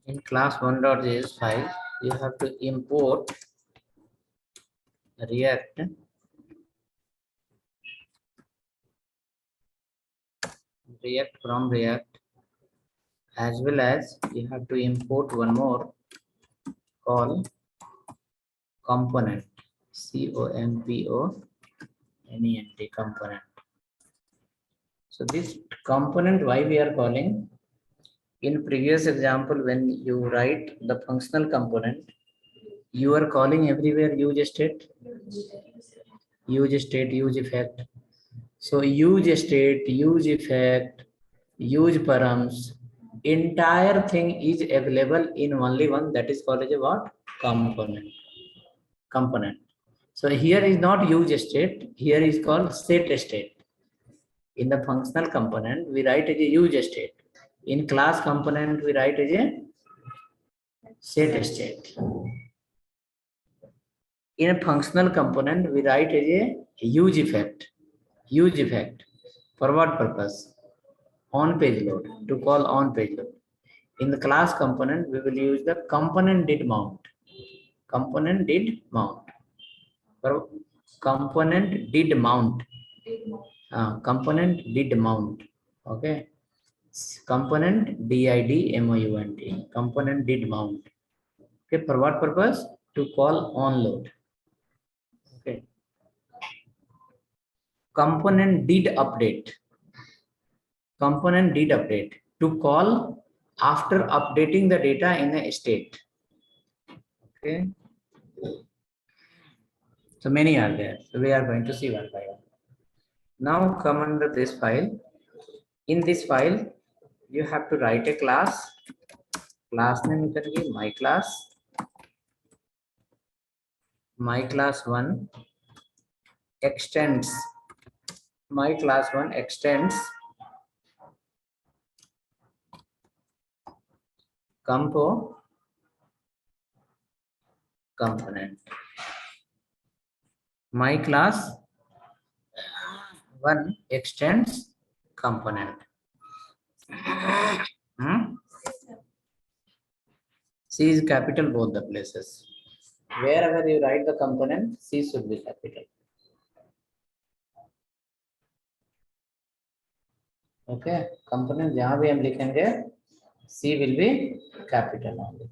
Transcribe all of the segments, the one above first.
In class 1.js file, you have to import React from React, as well as you have to import one more called component, component component. So this component, why we are calling? In previous example, when you write the functional component, you are calling everywhere use state, use effect. So use state, use effect, use params, entire thing is available in only one, that is called as a what? Component. So here is not use state, here is called set state. In the functional component, we write as a use state. In class component, we write as a set state. In a functional component, we write as a use effect. Use effect. For what purpose? On page load, to call on page load. In the class component, we will use the component did mount. Component did mount. For component did mount. Component did mount. Okay. Component did mount. Component did mount. Okay. For what purpose? To call on load. Okay. Component did update. Component did update. To call after updating the data in a state. Okay. So many are there. So we are going to see one by one. Now come under this file. In this file, you have to write a class. Class name is my class. My class 1 extends. My class 1 extends component. My class 1 extends component. C is capital both the places. Wherever you write the component, C should be capital. Okay, component जहाँ भी हम लिखेंगे, C will be capital only.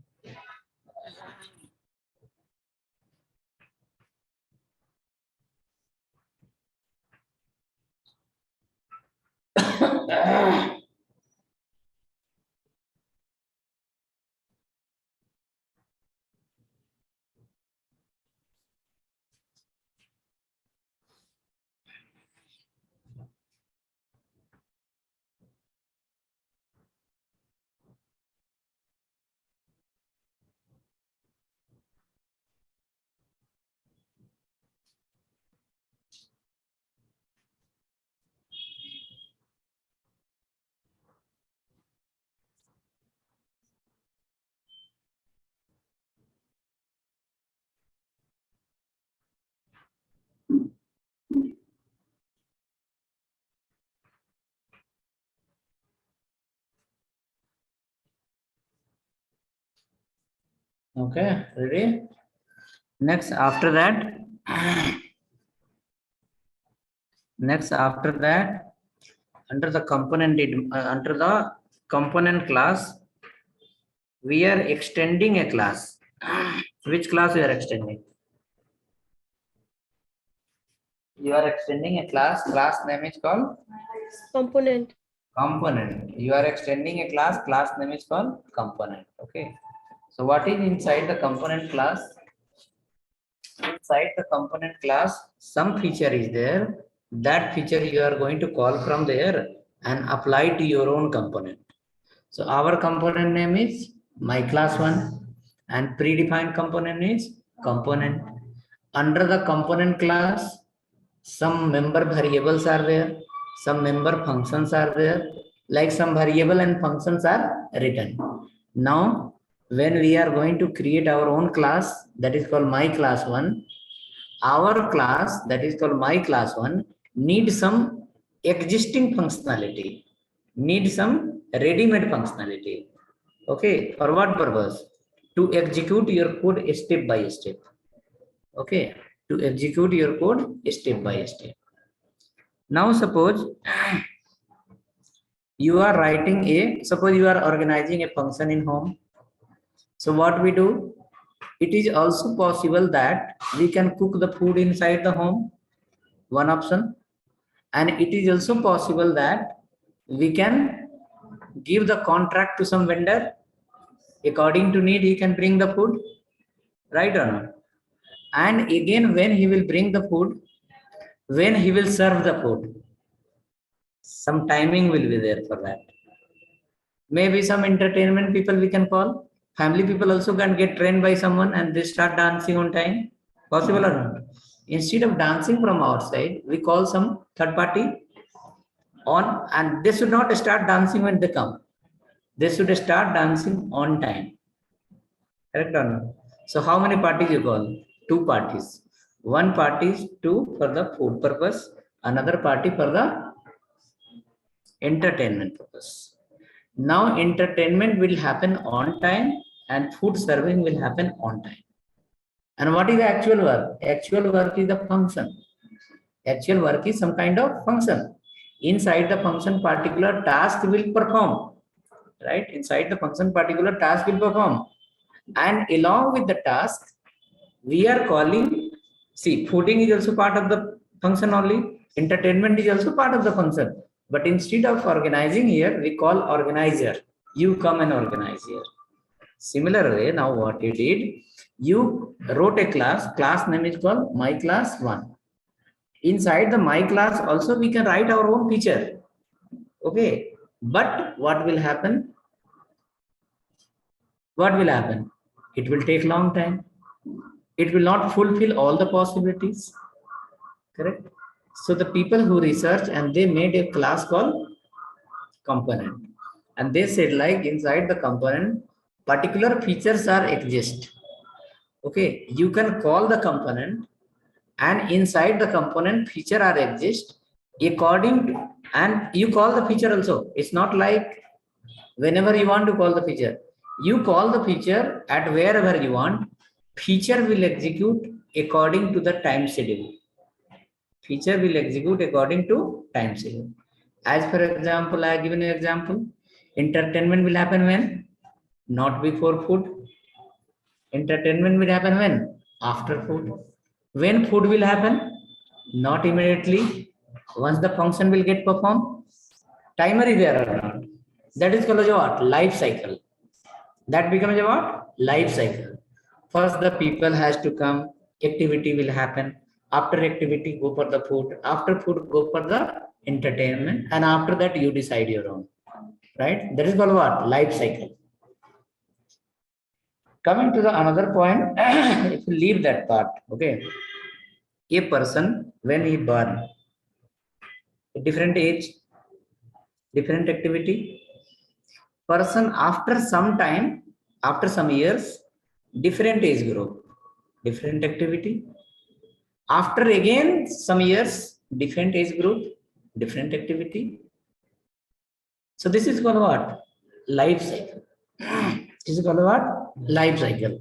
Okay, ready? Next after that, under the component class, we are extending a class. Which class we are extending? You are extending a class. Class name is called component. You are extending a class. Class name is called component. Okay. So what is inside the component class? Inside the component class, some feature is there. That feature you are going to call from there and apply to your own component. So our component name is my class 1 and predefined component is component. Under the component class, some member variables are there, some member functions are there, like some variable and functions are written. Now, when we are going to create our own class, that is called my class 1, our class that is called my class 1 needs some existing functionality, needs some ready-made functionality. Okay, for what purpose? To execute your code step by step. Okay, to execute your code step by step. Now suppose you are writing suppose you are organizing a function in home. So what we do? It is also possible that we can cook the food inside the home, one option. And it is also possible that we can give the contract to some vendor. According to need, he can bring the food, right or not? And again, when he will bring the food, when he will serve the food, some timing will be there for that. Maybe some entertainment people we can call. Family people also can get trained by someone and they start dancing on time. Possible or not? Instead of dancing from outside, we call some third party on, and they should not start dancing when they come. They should start dancing on time. Correct or not? So how many parties you call? Two parties. One party is to for the food purpose, another party for the entertainment purpose. Now entertainment will happen on time and food serving will happen on time. And what is the actual work? Actual work is the function. Actual work is some kind of function. Inside the function, particular task will perform. Right? Inside the function, particular task will perform. And along with the task, we are calling, see, fooding is also part of the function only. Entertainment is also part of the function. But instead of organizing here, we call organizer. You come and organize here. Similarly, now what you did, you wrote a class name is called My Class 1. Inside the My Class also we can write our own feature. Okay, but what will happen? What will happen? It will take long time. It will not fulfill all the possibilities. Correct? So the people who research and they made a class called component. And they said like inside the component, particular features are exist. Okay, you can call the component and inside the component feature are exist according to, and you call the feature also. It's not like whenever you want to call the feature, you call the feature at wherever you want. Feature will execute according to the time schedule. Feature will execute according to time schedule. As for example, I have given an example. Entertainment will happen when? Not before food. Entertainment will happen when? After food. When food will happen? Not immediately. Once the function will get performed, timer is there or not. That is called as what? Life cycle. That becomes a what? Life cycle. First, the people has to come. Activity will happen. After activity, go for the food. After food, go for the entertainment. And after that, you decide your own. Right? That is called what? Life cycle. Coming to the another point, if you leave that part, okay. A person, when he born, different age, different activity. Person after some time, after some years, different age group, different activity. After again some years, different age group, different activity. So this is called what? Life cycle. This is called what? Life cycle.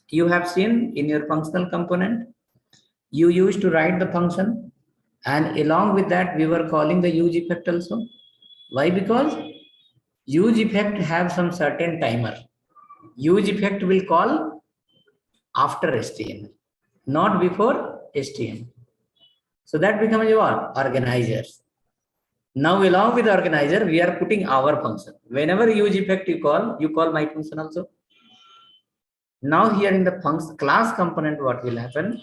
You have seen in your functional component, you used to write the function, and along with that we were calling the use effect also. Why? Because use effect have some certain timer. Use effect will call after HTML, not before HTML. So that becomes what? Organizers. Now along with organizer, we are putting our function. Whenever use effect you call my function also. Now here in the function class component, what will happen?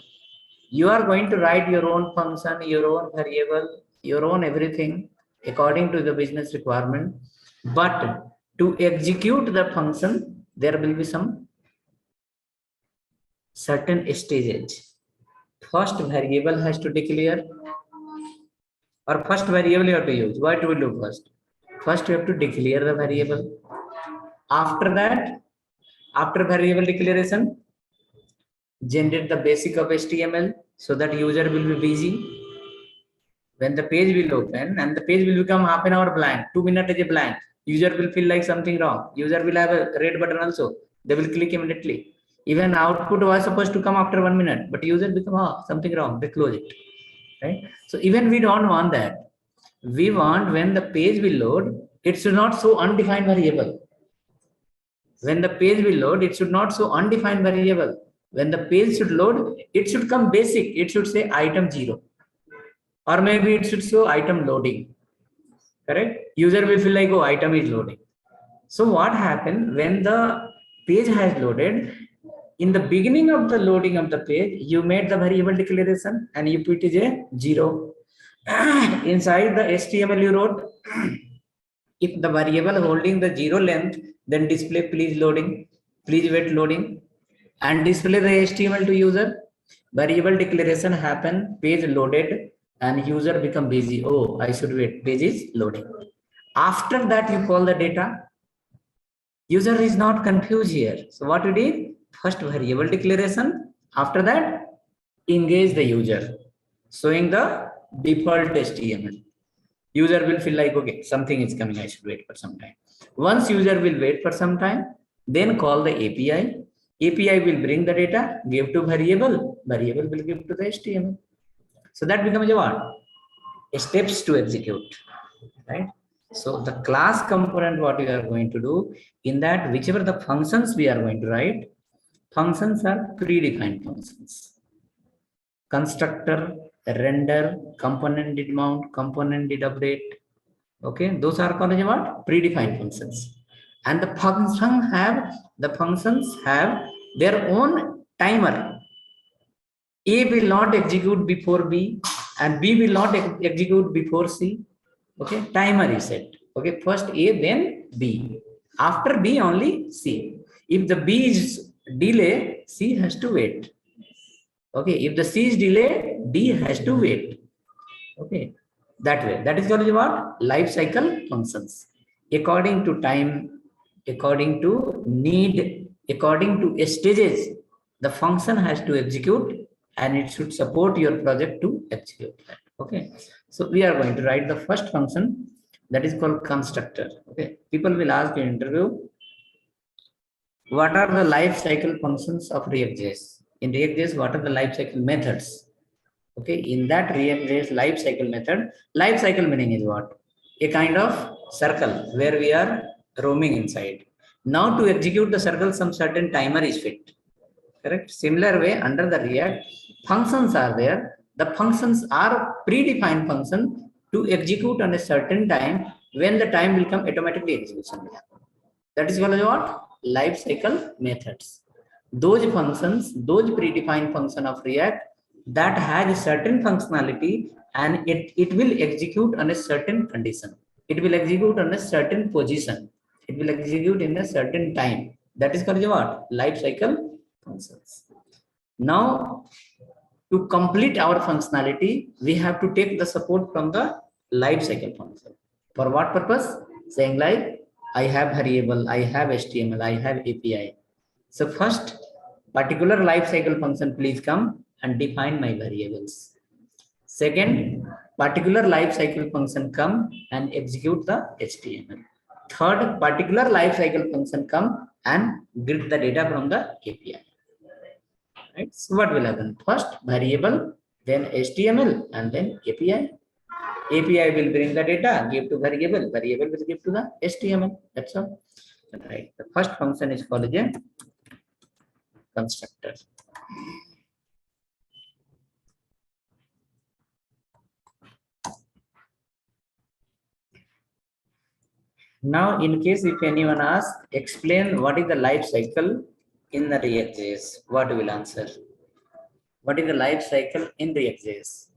You are going to write your own function, your own variable, your own everything according to the business requirement. But to execute the function, there will be some certain stages. First variable has to declare, or first variable you have to use. What do we do first? First you have to declare the variable. After that, after variable declaration, generate the basic of HTML so that user will be busy. When the page will open and the page will become half an hour blank, 2 minutes is a blank. User will feel like something wrong. User will have a red button also. They will click immediately. Even output was supposed to come after 1 minute, but user become, oh, something wrong, they close it, right? So even we don't want that. We want when the page will load, it should not show undefined variable. When the page will load, it should not show undefined variable. When the page should load, it should come basic. It should say item 0. Or maybe it should show item loading. Correct? User will feel like, oh, item is loading. So what happened when the page has loaded? In the beginning of the loading of the page, you made the variable declaration and you put it a 0. Inside the HTML you wrote, if the variable holding the 0 length, then display please loading, please wait loading, and display the HTML to user. Variable declaration happen, page loaded, and user become busy. Oh, I should wait, page is loading. After that, you call the data. User is not confused here. So what you did? First variable declaration. After that, engage the user, showing the default HTML. User will feel like, okay, something is coming, I should wait for some time. Once user will wait for some time, then call the API. API will bring the data, give to variable, variable will give to the HTML. So that becomes a what? Steps to execute, right? So the class component, what we are going to do, in that whichever the functions we are going to write, functions are predefined functions. Constructor, render, component did mount, component did update. Okay, those are called what? Predefined functions. And the functions have their own timer. A will not execute before B, and B will not execute before C. Okay, timer is set. Okay, first A, then B. After B, only C. If the B is delay, C has to wait. Okay, if the C is delay, D has to wait. Okay, that way. That is called what? Life cycle functions. According to time, according to need, according to stages, the function has to execute, and it should support your project to execute that. Okay, so we are going to write the first function, that is called constructor. Okay, people will ask in interview, what are the life cycle functions of React.js? In React.js, what are the life cycle methods? Okay, in that React.js life cycle method, life cycle meaning is what? A kind of circle where we are roaming inside. Now to execute the circle, some certain timer is fit. Correct? Similar way, under the React, functions are there. The functions are predefined function to execute on a certain time, when the time will come, automatically execution will happen. That is called what? Life cycle methods. Those functions, those predefined function of React that has a certain functionality, and it will execute on a certain condition. It will execute on a certain position. It will execute in a certain time. That is called what? Life cycle functions. Now, to complete our functionality, we have to take the support from the life cycle function. For what purpose? Saying like, I have variable, I have HTML, I have API. So first, particular life cycle function, please come and define my variables. Second, particular life cycle function come and execute the HTML. Third, particular life cycle function come and get the data from the API. Right? So what will happen? First variable, then HTML, and then API. API will bring the data, give to variable, variable will give to the HTML. That's all. Right. The first function is called a constructor. Now, in case if anyone asks, explain what is the life cycle in the React.js, what will answer? What is the life cycle in React.js?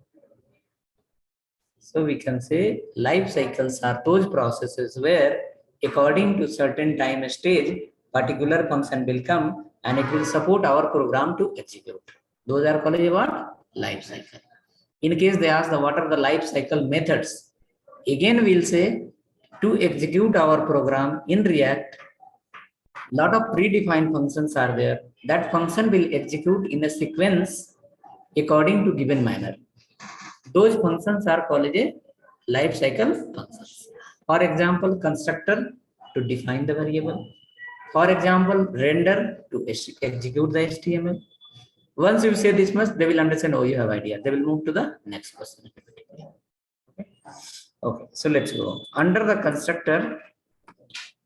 So we can say life cycles are those processes where, according to certain time stage, particular function will come and it will support our program to execute. Those are called what? Life cycle. In case they ask what are the life cycle methods, again we'll say, to execute our program in React, lot of predefined functions are there. That function will execute in a sequence according to given manner. Those functions are called a life cycle functions. For example, constructor to define the variable. For example, render to execute the HTML. Once you say this much, they will understand, oh, you have idea. They will move to the next person. Okay. Okay, so let's go. Under the constructor,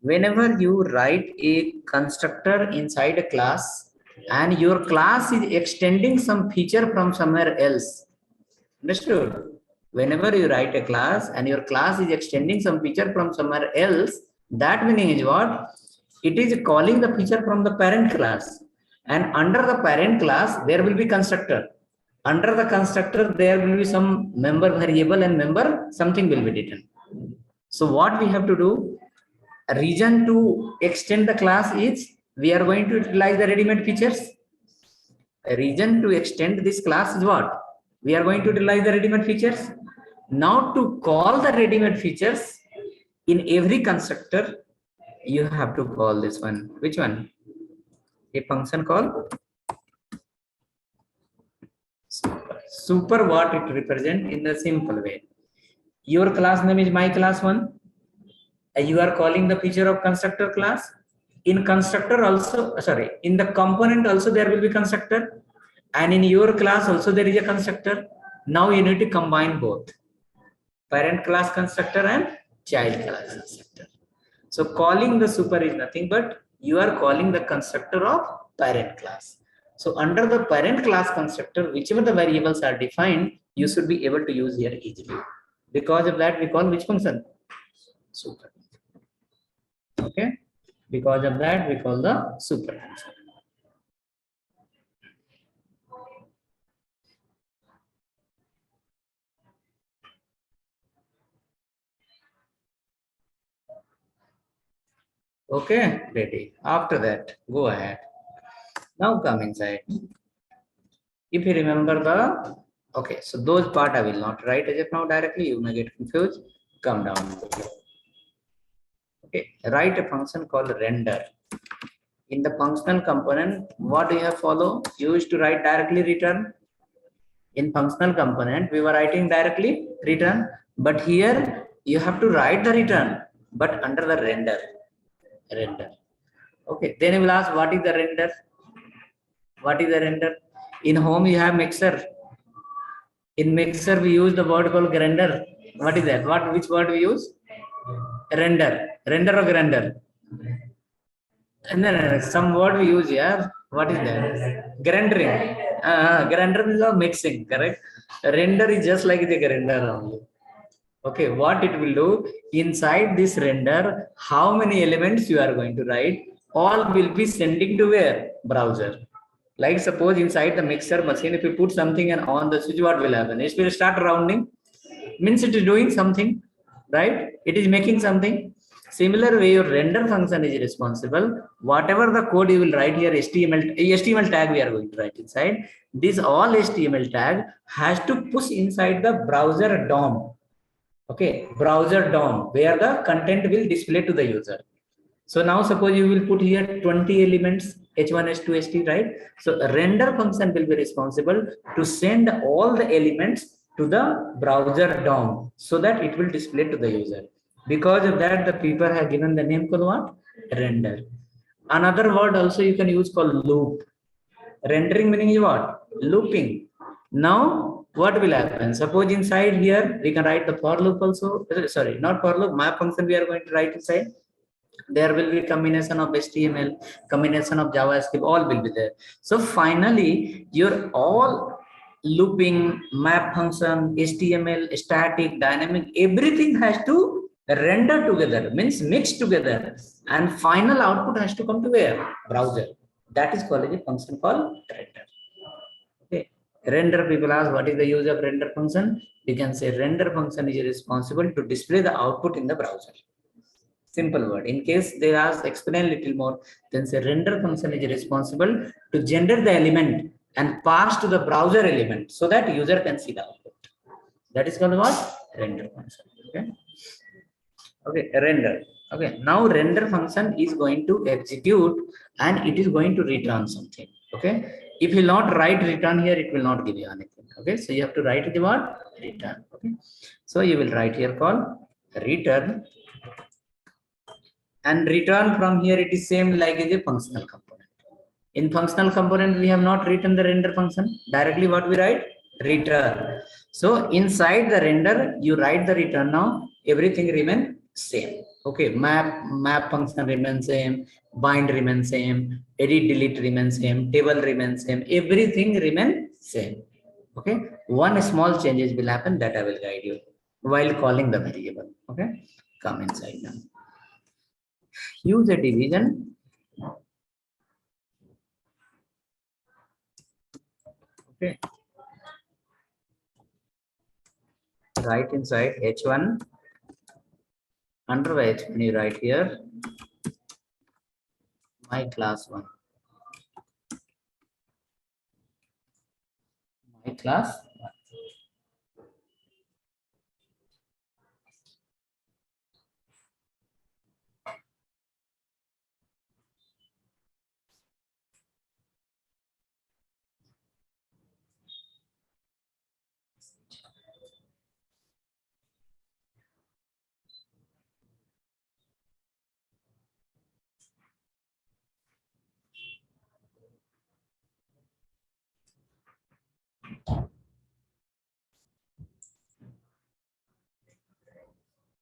whenever you write a constructor inside a class and your class is extending some feature from somewhere else, understood? Whenever you write a class and your class is extending some feature from somewhere else, that meaning is what? It is calling the feature from the parent class. And under the parent class, there will be constructor. Under the constructor, there will be some member variable and member something will be written. So what we have to do? A reason to extend the class is we are going to utilize the ready-made features. A reason to extend this class is what? We are going to utilize the ready-made features. Now to call the ready-made features in every constructor, you have to call this one. Which one? A function called super. Super, what it represents in the simple way. Your class name is my class one. You are calling the feature of constructor class. In constructor also, sorry, in the component also there will be constructor, and in your class also there is a constructor. Now you need to combine both parent class constructor and child class constructor. So calling the super is nothing but you are calling the constructor of parent class. So under the parent class constructor, whichever the variables are defined, you should be able to use here easily. Because of that, we call which function? Super. Okay. Because of that, we call the super function. Okay, ready. After that, go ahead. Now come inside. If you remember the, okay, so those part I will not write as of now directly, you may get confused. Come down. Okay, write a function called render. In the functional component, what do you have follow? You used to write directly return. In functional component, we were writing directly return, but here you have to write the return, but under the render. Render. Okay, then you will ask, what is the render? What is the render? In home, you have mixer. In mixer, we use the word called grinder. What is that? Which word we use? Render. Render or grinder? And then some word we use here. What is that? Grindering. Grinder is a mixing, correct? Render is just like the grinder only. Okay, what it will do inside this render, how many elements you are going to write? All will be sending to where? Browser. Like suppose inside the mixer machine, if you put something and on the switch, what will happen? It will start rounding. Means it is doing something, right? It is making something. Similar way, your render function is responsible. Whatever the code you will write here, HTML tag we are going to write inside. This all HTML tag has to push inside the browser DOM. Okay, browser DOM, where the content will display to the user. So now suppose you will put here 20 elements, H1, H2, H3, right? So render function will be responsible to send all the elements to the browser DOM so that it will display to the user. Because of that, the people have given the name called what? Render. Another word also you can use called loop. Rendering meaning is what? Looping. Now, what will happen? Suppose inside here, we can write the for loop also. Sorry, not for loop, map function we are going to write inside. There will be combination of HTML, combination of JavaScript, all will be there. So finally, your all looping, map function, HTML, static, dynamic, everything has to render together, means mix together, and final output has to come to where? Browser. That is called a function called render. Okay. Render, people ask what is the use of render function? We can say render function is responsible to display the output in the browser. Simple word. In case they ask explain a little more, then say render function is responsible to generate the element and pass to the browser element so that user can see the output. That is called what? Render function. Okay. Okay, render. Okay, now render function is going to execute and it is going to return something. Okay, if you not write return here, it will not give you anything. Okay, so you have to write the word return. Okay, so you will write here called return And return from here, it is same like is a functional component. In functional component, we have not written the render function. Directly what we write? Return. So inside the render, you write the return now, everything remain same. Okay, map function remains same, bind remains same, edit delete remains same, table remains same, everything remains same. Okay, one small changes will happen that I will guide you while calling the variable. Okay, come inside now. Use a division. Okay, write inside h1 under h1 you write here my class 1, my class 1.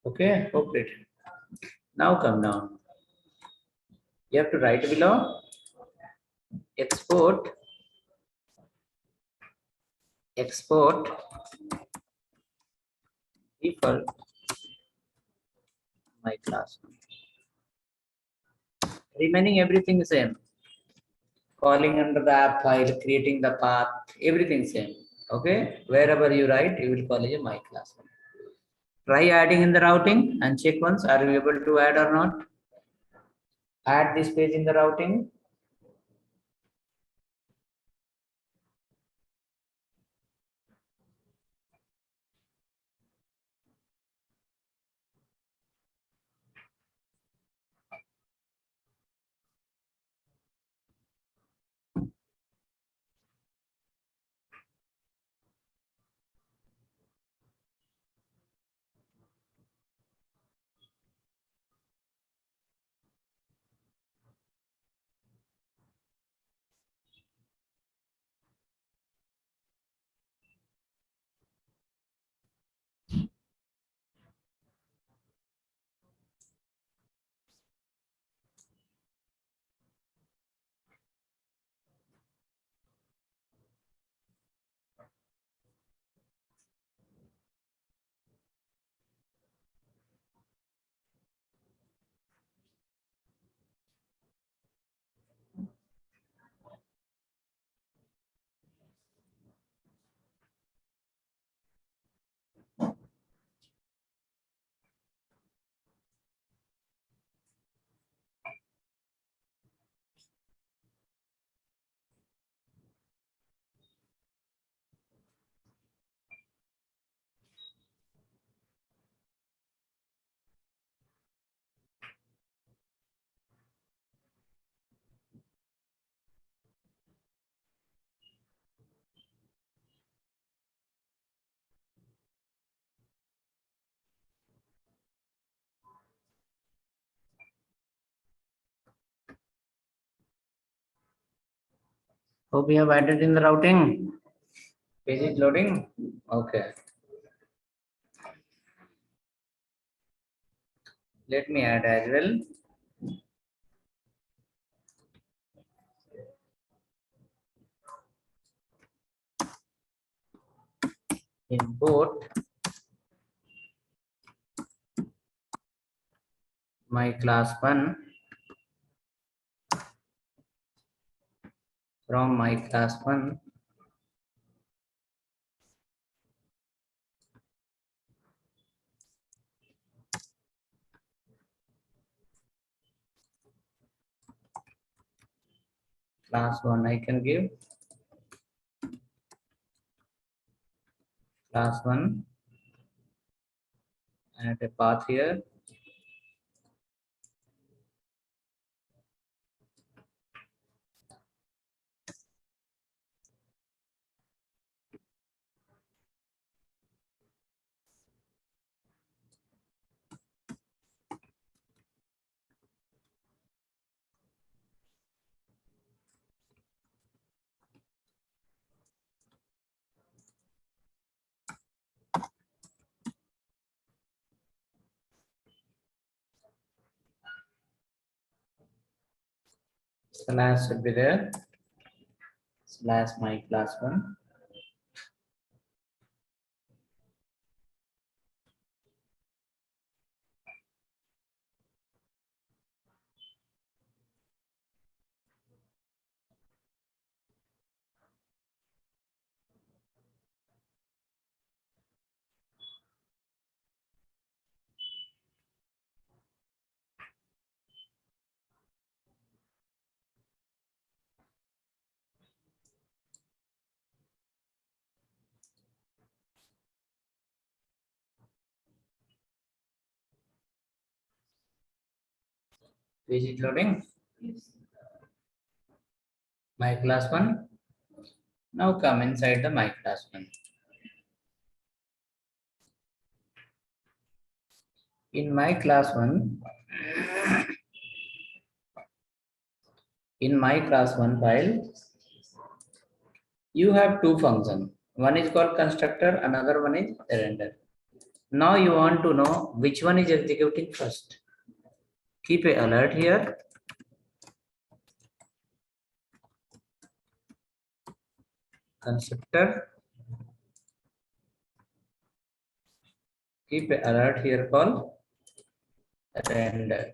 Okay, hope it. Now come down. You have to write below export default my class 1. Remaining everything same. Calling under the app file, creating the path, everything same. Okay, wherever you write, you will call it my class 1. Try adding in the routing and check once are you able to add or not. Add this page in the routing. Hope you have added in the routing. Page is loading. Okay. Let me add as well. Import my class 1 from my class 1 class 1 I can give class 1 and a path here. Slash should be there. Slash my class one. Is it loading? My class one. Now come inside the my class one. In my class one, in my class one file, you have two functions. One is called constructor, another one is render. Now you want to know which one is executing first. Keep a alert here. Constructor. Keep a alert here called render.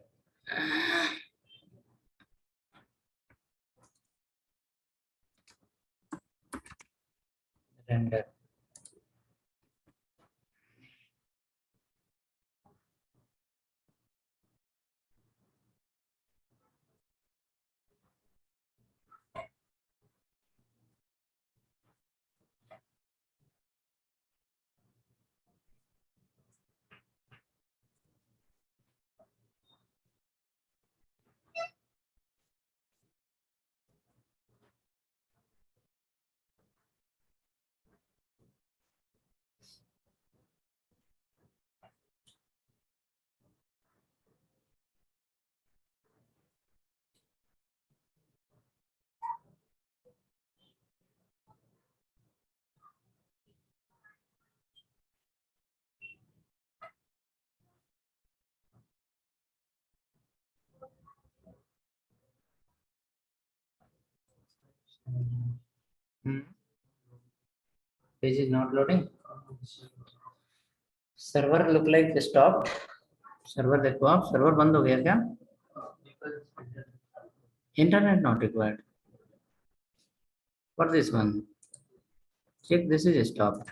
Render. Page is not loading. Server look like stopped. Server देखो आप server बंद हो गया क्या? Internet not required. For this one, check this is stopped.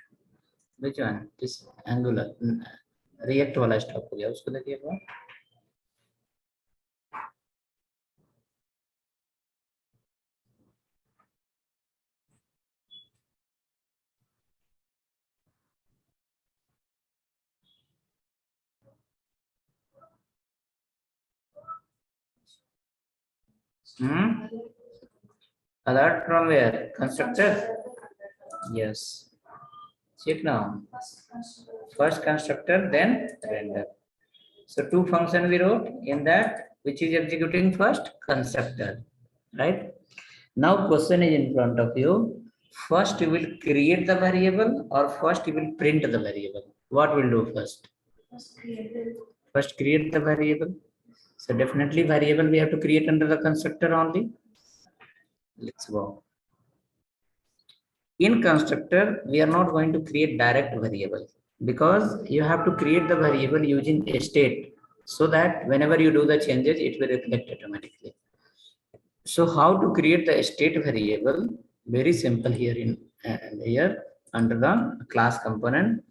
Which one? This Angular React वाला stop हो गया. उसको देखिए एक बार. Alert from where? Constructor? Yes. Check now. First constructor, then render. So two functions we wrote in that, which is executing first? Constructor. Right? Now question is in front of you. First you will create the variable or first you will print the variable. What will do first? First create the variable. So definitely variable we have to create under the constructor only. Let's go. In constructor, we are not going to create direct variable because you have to create the variable using a state so that whenever you do the changes, it will reflect automatically. So how to create the state variable? Very simple here in here under the class component.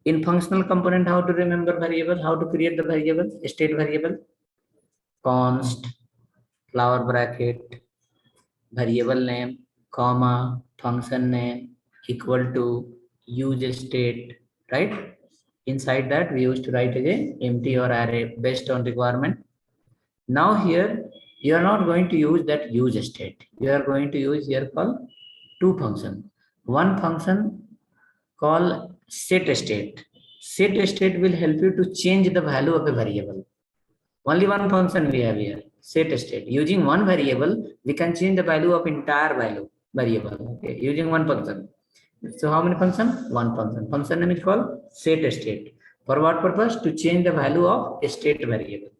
In functional component, how to remember variable? How to create the variable? State variable. Const, flower bracket, variable name, comma, function name equal to use state, right? Inside that we used to write again empty or array based on requirement. Now here you are not going to use that use state. You are going to use here called two functions. One function called set state. Set state will help you to change the value of a variable. Only one function we have here, set state. Using one variable, we can change the value of entire variable. Okay, using one function. So how many functions? One function. Function name is called set state. For what purpose? To change the value of a state variable.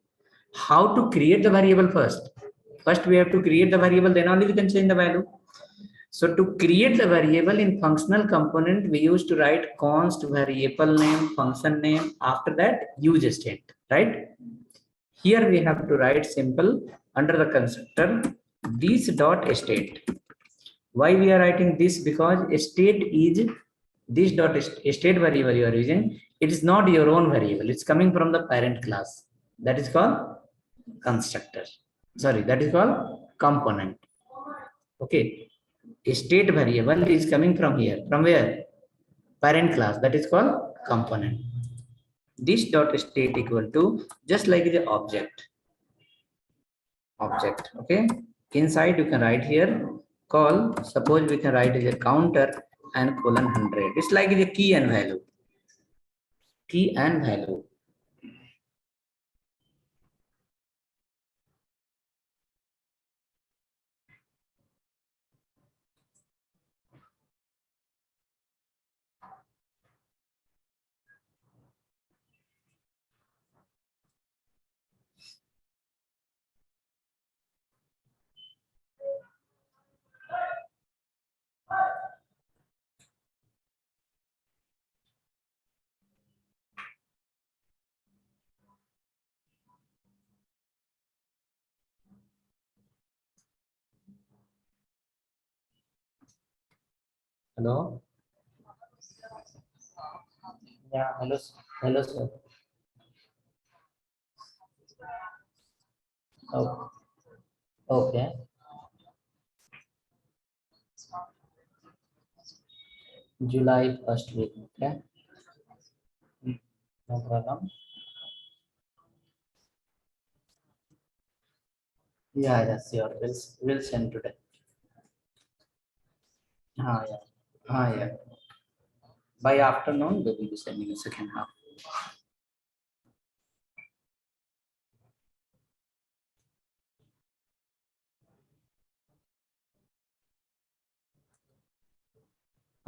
How to create the variable first? First we have to create the variable, then only we can change the value. So to create the variable in functional component, we used to write const variable name, function name, after that use state, right? Here we have to write simple under the constructor this dot state. Why we are writing this? Because state is this dot state variable you are using. It is not your own variable. It's coming from the parent class. That is called constructor. Sorry, that is called component. Okay. A state variable is coming from here. From where? Parent class. That is called component. This dot state equal to just like the object. Object. Okay. Inside you can write here call. Suppose we can write as a counter and colon 100. It's like the key and value. Key and value. Hello. Yeah. Hello. Hello, sir. Oh, okay. July first week. Okay. No problem. Yeah, yes, sure. We'll send today. Yeah. Yeah. By afternoon, we will be sending the second half.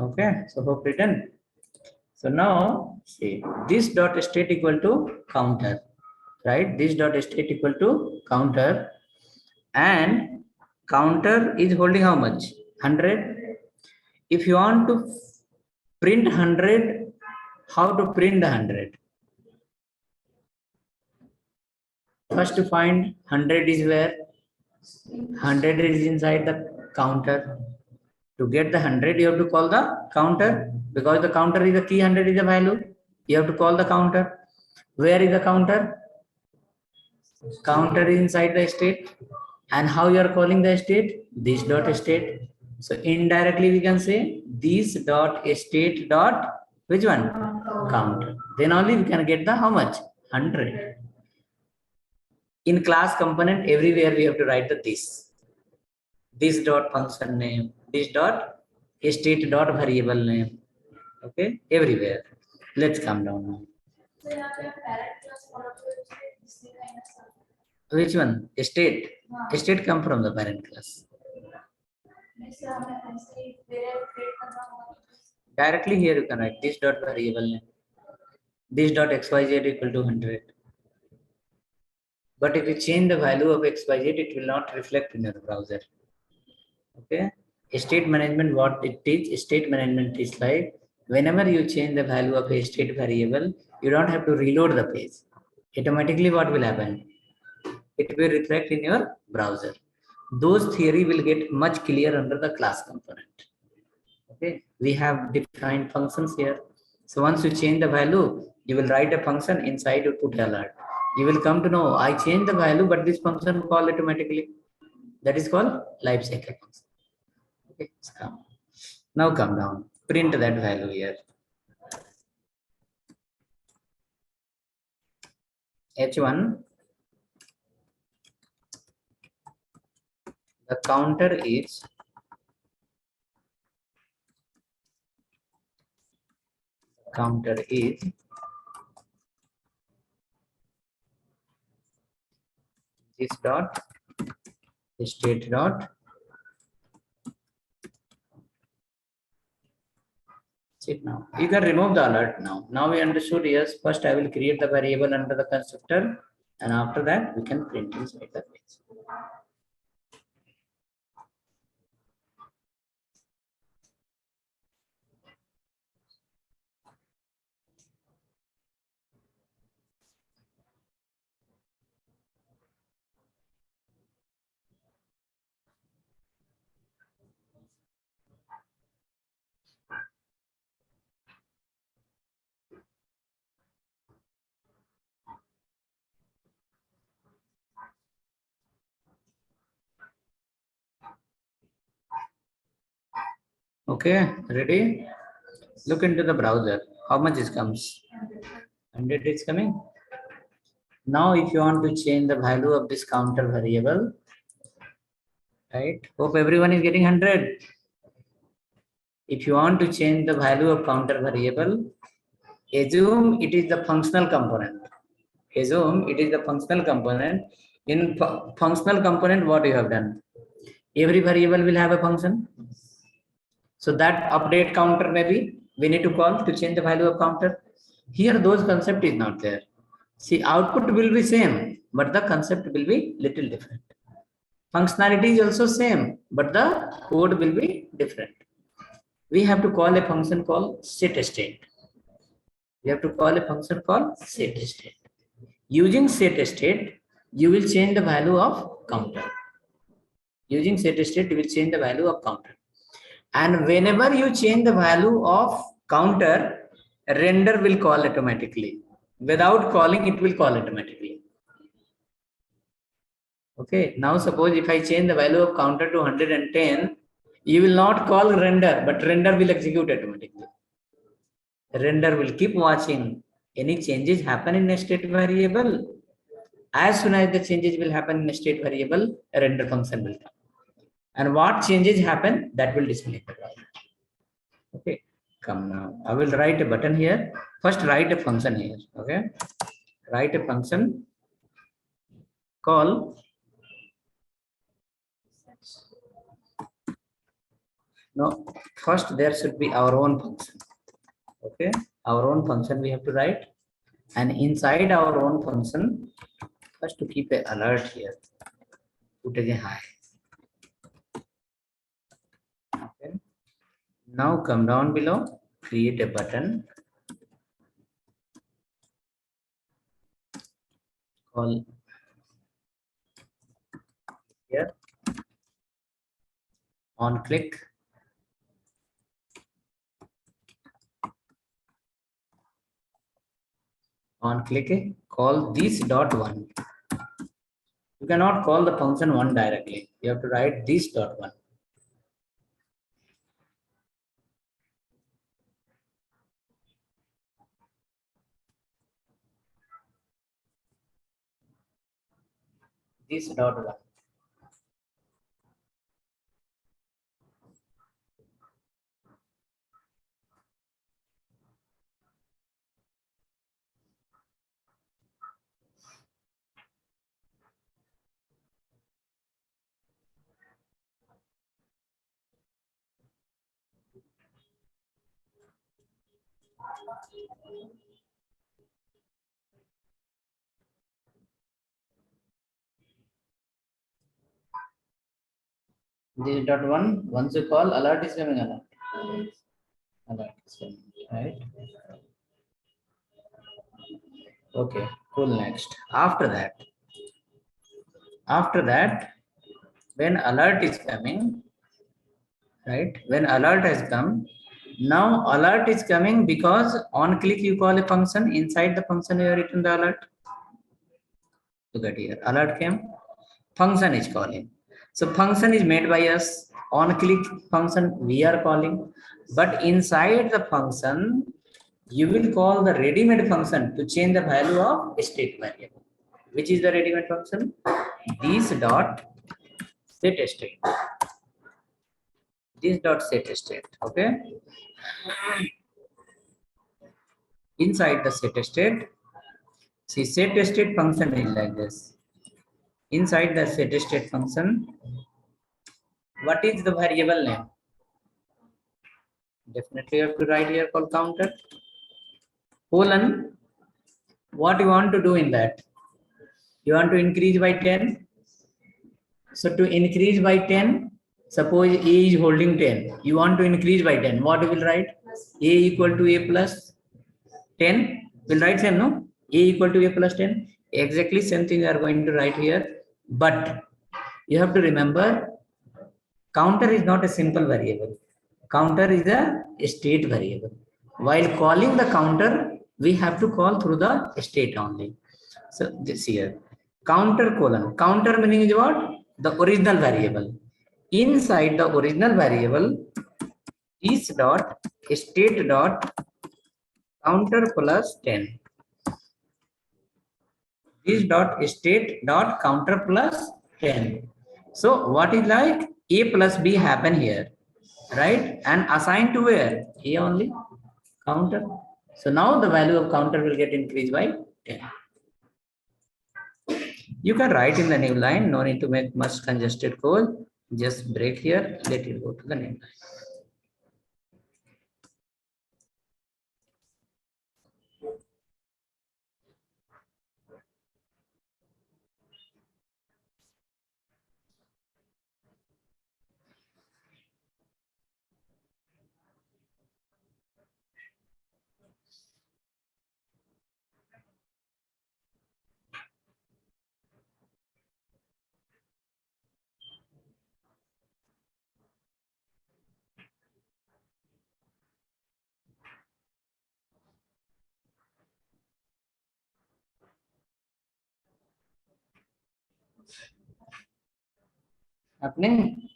Okay, so hope written. So now see this dot state equal to counter, right? This dot state equal to counter, and counter is holding how much? 100. If you want to print 100, how to print the 100? First to find 100 is where? 100 is inside the counter. To get the 100, you have to call the counter, because the counter is the key, 100 is the value. You have to call the counter. Where is the counter? Counter is inside the state. And how you are calling the state? This dot state. So indirectly we can say this dot state dot which one? Counter. Then only we can get the how much? 100. In class component, everywhere we have to write the this dot function name, this dot state dot variable name. Okay, everywhere. Let's come down now. Which one? State. State come from the parent class. Directly here you can write this dot variable name. This dot xyz equal to 100. But if you change the value of xyz, it will not reflect in your browser. Okay. State management, what it is, state management is like whenever you change the value of a state variable, you don't have to reload the page. Automatically, what will happen? It will reflect in your browser. Those theory will get much clear under the class component. Okay, we have defined functions here. So once you change the value, you will write a function inside you put alert. You will come to know I changed the value, but this function will call automatically. That is called life cycle function. Okay, come. Now come down. Print that value here. H1. The counter is this dot state dot sit now. You can remove the alert now. Now we understood, yes, first I will create the variable under the constructor, and after that we can print inside the page. Okay, ready? Look into the browser. How much it comes? 100 is coming. Now, if you want to change the value of this counter variable, right? Hope everyone is getting 100. If you want to change the value of counter variable, assume it is the functional component. Assume it is the functional component. In functional component, what you have done? Every variable will have a function. So that update counter maybe we need to call to change the value of counter. Here those concept is not there. See, output will be same, but the concept will be little different. Functionality is also same, but the code will be different. We have to call a function called setState. We have to call a function called setState. Using setState, you will change the value of counter. Using setState, you will change the value of counter. And whenever you change the value of counter, render will call automatically. Without calling, it will call automatically. Okay, now suppose if I change the value of counter to 110, you will not call render, but render will execute automatically. Render will keep watching any changes happen in a state variable. As soon as the changes will happen in a state variable, a render function will come. And what changes happen, that will display. Okay, come now. I will write a button here. First, write a function here. Okay, write a function call. No, first there should be our own function. Okay, our own function we have to write, and inside our own function, first to keep an alert here. Put it in high. Okay. Now come down below, create a button call here on click. On click, call this dot one. You cannot call the function one directly. You have to write this dot one. This dot one. This dot one, once you call, alert is coming alert. Alert is coming, right? Okay, cool. Next, after that, when alert is coming, right? When alert has come, now alert is coming because on click you call a function. Inside the function you have written the alert. Look at here, alert came. Function is calling. So function is made by us. On click function we are calling, but inside the function you will call the ready-made function to change the value of a state variable. Which is the ready-made function? This dot set state. This dot set state. Okay. Inside the set state, see set state function is like this. Inside the set state function, what is the variable name? Definitely you have to write here called counter. Colon, what you want to do in that? You want to increase by 10. So to increase by 10, suppose A is holding 10. You want to increase by 10. What you will write? A equal to A plus 10. Will write same, no? A equal to A plus 10. Exactly same thing you are going to write here. But you have to remember, counter is not a simple variable. Counter is a state variable. While calling the counter, we have to call through the state only. So this here, counter colon. Counter meaning is what? The original variable. Inside the original variable, this dot state dot counter plus 10. This dot state dot counter plus 10. So what is like A plus B happen here, right? And assigned to where? A only, counter. So now the value of counter will get increased by 10. You can write in the new line, no need to make much congested code. Just break here, let it go to the new line. Happening?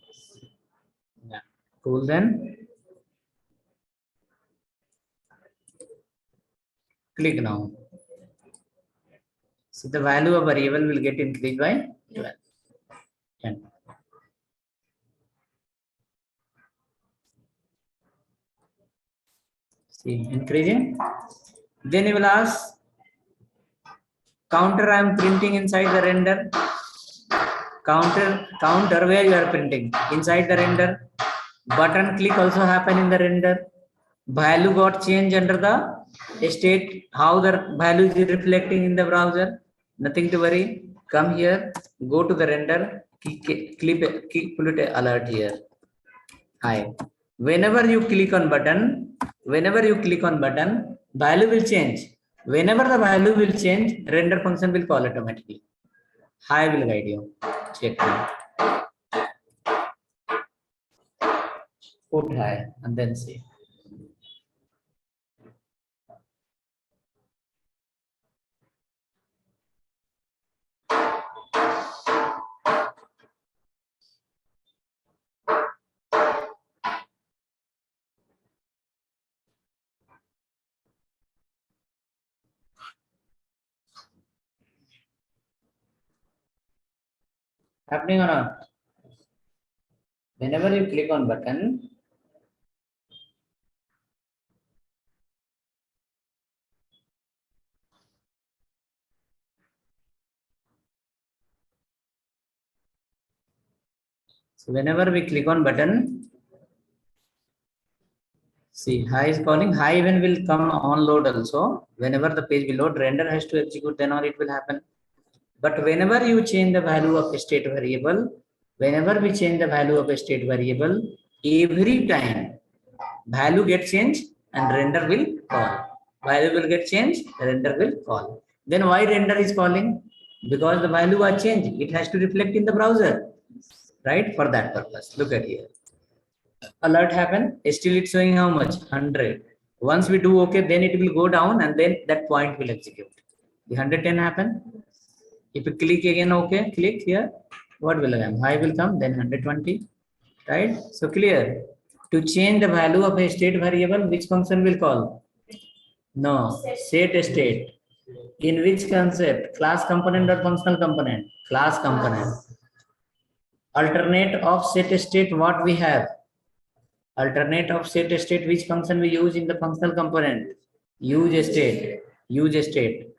Yeah. Cool then. Click now. So the value of variable will get increased by 12. 10. See, increasing. Then you will ask, counter I am printing inside the render. Counter where you are printing? Inside the render. Button click also happen in the render. Value got changed under the state. How the value is reflecting in the browser? Nothing to worry. Come here, go to the render, put it alert here. Hi. Whenever you click on button, value will change. Whenever the value will change, render function will call automatically. Hi will guide you. Check now. Put hi and then see. Happening or not? Whenever you click on button, so whenever we click on button, see hi is calling, hi even will come on load also. Whenever the page will load, render has to execute, then or it will happen. But whenever you change the value of a state variable, whenever we change the value of a state variable, every time value gets changed and render will call. Value will get changed, render will call. Then why render is calling? Because the value was changed. It has to reflect in the browser, right? For that purpose. Look at here. Alert happen. Still it's showing how much? 100. Once we do okay, then it will go down and then that point will execute. The 110 happen. If you click again, okay, click here, what will come? High will come, then 120, right? So clear. To change the value of a state variable, which function will call? No, set state. In which concept? Class component or functional component? Class component. Alternate of set state, what we have? Alternate of set state, which function we use in the functional component? Use state. Use state.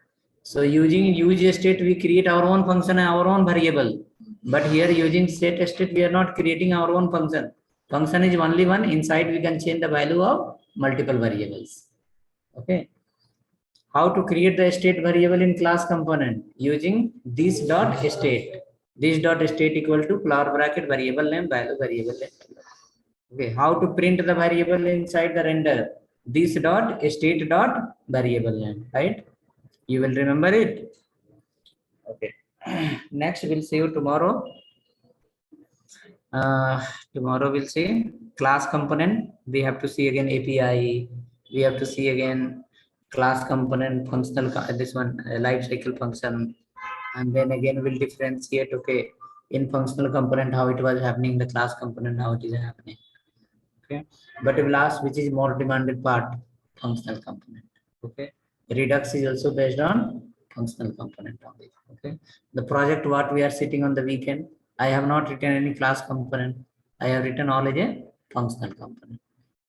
So using use state, we create our own function and our own variable. But here using set state, we are not creating our own function. Function is only one. Inside we can change the value of multiple variables. Okay. How to create the state variable in class component? Using this dot state. This dot state equal to flower bracket variable name, value variable name. Okay. How to print the variable inside the render? This dot state dot variable name, right? You will remember it. Okay. Next, we'll see you tomorrow. Tomorrow we'll see class component. We have to see again API. We have to see again class component, functional, this one, life cycle function. And then again we'll differentiate, okay, in functional component, how it was happening, the class component, how it is happening. Okay, but if last, which is more demanded part, functional component. Okay, Redux is also based on functional component only. Okay, the project what we are sitting on the weekend, I have not written any class component. I have written all as a functional component,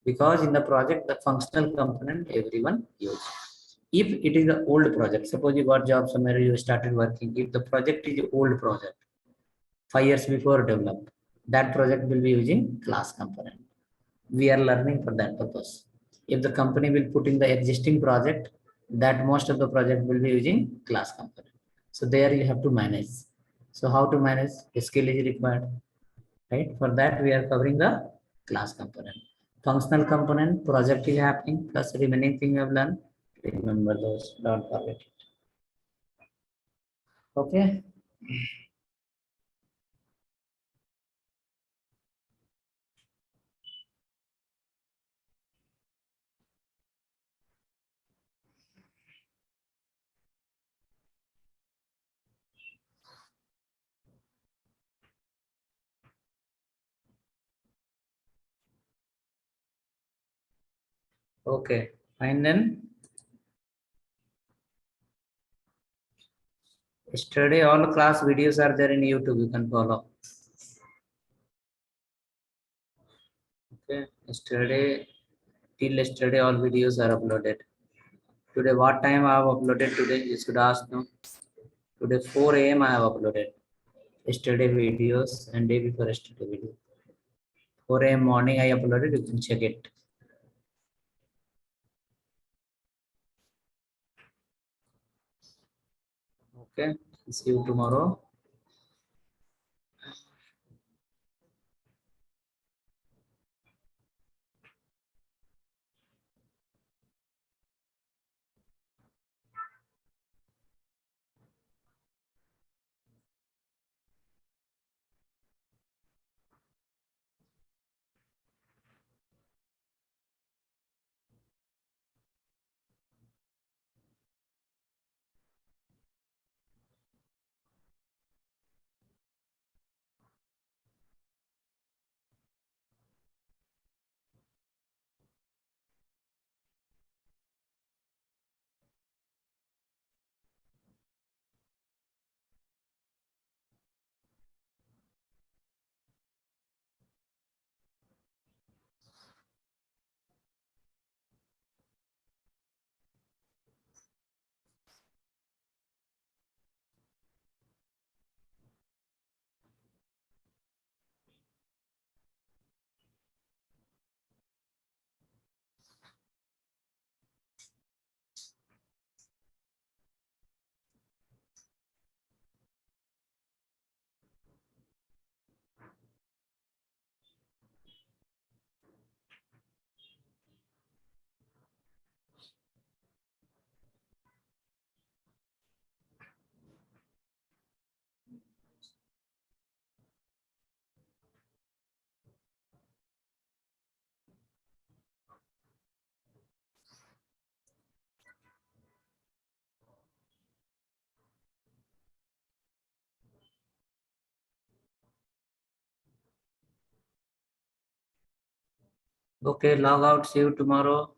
because in the project the functional component everyone use. If it is the old project, suppose you got job somewhere, you started working. If the project is old project, 5 years before developed, that project will be using class component. We are learning for that purpose. If the company will put in the existing project, that most of the project will be using class component. So there you have to manage. So how to manage? A skill is required, right? For that we are covering the class component. Functional component, project is happening, plus remaining thing you have learned. Remember those, don't forget it. Okay. Okay, fine then. Yesterday all class videos are there in YouTube, you can follow. Okay, till yesterday all videos are uploaded. Today what time I have uploaded today? You should ask no. Today 4 a.m. I have uploaded. Yesterday videos and day before yesterday video. 4 a.m. morning I uploaded, you can check it. Okay, see you tomorrow. Okay, log out, see you tomorrow.